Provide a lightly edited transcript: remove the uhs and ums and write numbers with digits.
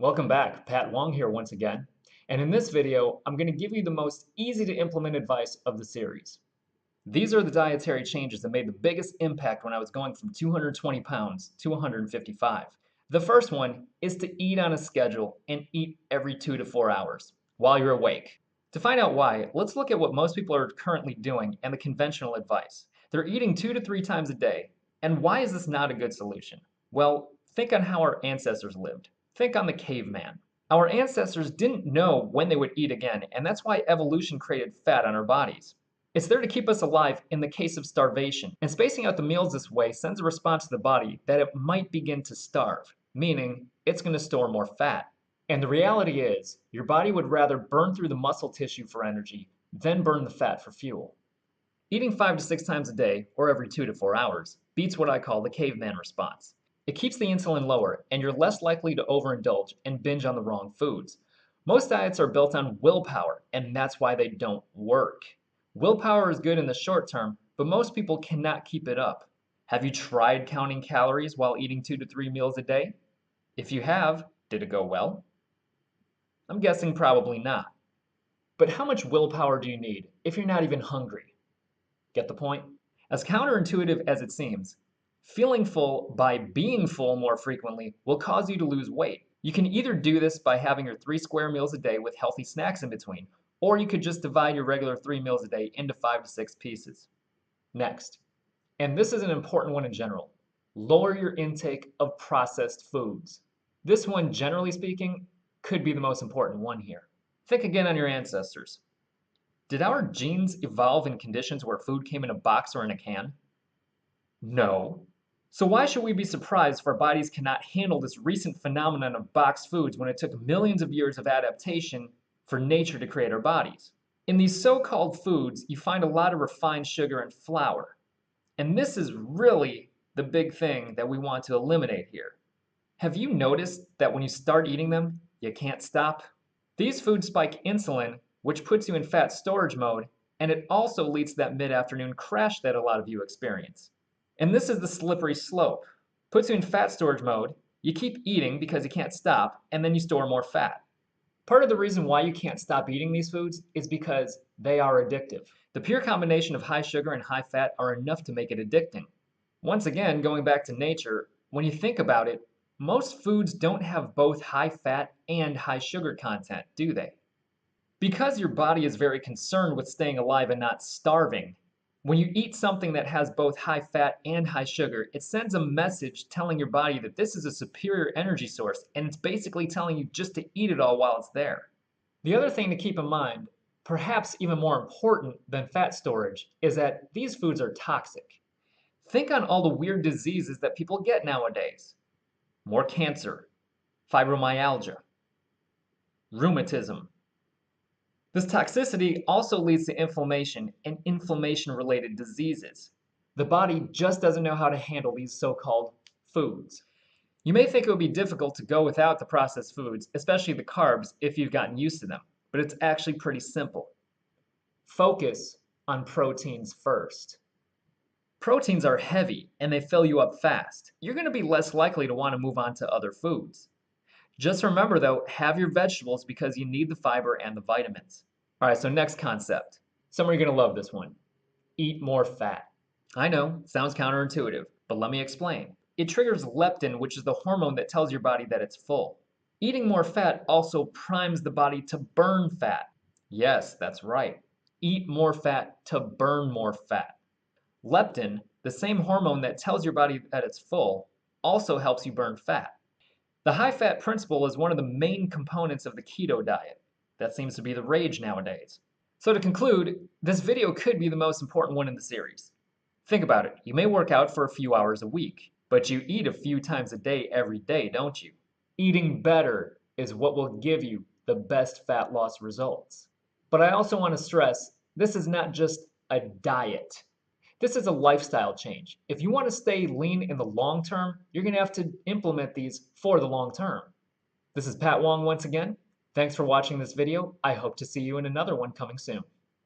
Welcome back, Pat Wong here once again. And in this video, I'm going to give you the most easy to implement advice of the series. These are the dietary changes that made the biggest impact when I was going from 220 pounds to 155. The first one is to eat on a schedule and eat every 2 to 4 hours while you're awake. To find out why, let's look at what most people are currently doing and the conventional advice. They're eating 2 to 3 times a day. And why is this not a good solution? Well, think on how our ancestors lived. Think on the caveman. Our ancestors didn't know when they would eat again, and that's why evolution created fat on our bodies. It's there to keep us alive in the case of starvation, and spacing out the meals this way sends a response to the body that it might begin to starve, meaning it's going to store more fat. And the reality is, your body would rather burn through the muscle tissue for energy than burn the fat for fuel. Eating 5 to 6 times a day, or every 2 to 4 hours, beats what I call the caveman response. It keeps the insulin lower, and you're less likely to overindulge and binge on the wrong foods. Most diets are built on willpower, and that's why they don't work. Willpower is good in the short term, but most people cannot keep it up. Have you tried counting calories while eating 2 to 3 meals a day? If you have, did it go well? I'm guessing probably not. But how much willpower do you need if you're not even hungry? Get the point? As counterintuitive as it seems, feeling full by being full more frequently will cause you to lose weight. You can either do this by having your 3 square meals a day with healthy snacks in between, or you could just divide your regular 3 meals a day into 5 to 6 pieces. Next, and this is an important one in general, lower your intake of processed foods. This one, generally speaking, could be the most important one here. Think again on your ancestors. Did our genes evolve in conditions where food came in a box or in a can? No. So why should we be surprised if our bodies cannot handle this recent phenomenon of boxed foods when it took millions of years of adaptation for nature to create our bodies? In these so-called foods, you find a lot of refined sugar and flour. And this is really the big thing that we want to eliminate here. Have you noticed that when you start eating them, you can't stop? These foods spike insulin, which puts you in fat storage mode, and it also leads to that mid-afternoon crash that a lot of you experience. And this is the slippery slope. Puts you in fat storage mode, you keep eating because you can't stop, and then you store more fat. Part of the reason why you can't stop eating these foods is because they are addictive. The pure combination of high sugar and high fat are enough to make it addicting. Once again, going back to nature, when you think about it, most foods don't have both high fat and high sugar content, do they? Because your body is very concerned with staying alive and not starving, when you eat something that has both high fat and high sugar, it sends a message telling your body that this is a superior energy source, and it's basically telling you just to eat it all while it's there. The other thing to keep in mind, perhaps even more important than fat storage, is that these foods are toxic. Think on all the weird diseases that people get nowadays. More cancer, fibromyalgia, rheumatism. This toxicity also leads to inflammation and inflammation-related diseases. The body just doesn't know how to handle these so-called foods. You may think it would be difficult to go without the processed foods, especially the carbs, if you've gotten used to them, but it's actually pretty simple. Focus on proteins first. Proteins are heavy and they fill you up fast. You're going to be less likely to want to move on to other foods. Just remember though, have your vegetables because you need the fiber and the vitamins. All right, so next concept. Some are going to love this one. Eat more fat. I know, sounds counterintuitive, but let me explain. It triggers leptin, which is the hormone that tells your body that it's full. Eating more fat also primes the body to burn fat. Yes, that's right. Eat more fat to burn more fat. Leptin, the same hormone that tells your body that it's full, also helps you burn fat. The high-fat principle is one of the main components of the keto diet. That seems to be the rage nowadays. So to conclude, this video could be the most important one in the series. Think about it. You may work out for a few hours a week, but you eat a few times a day every day, don't you? Eating better is what will give you the best fat loss results. But I also want to stress, this is not just a diet. This is a lifestyle change. If you want to stay lean in the long term, you're going to have to implement these for the long term. This is Pat Wong once again. Thanks for watching this video. I hope to see you in another one coming soon.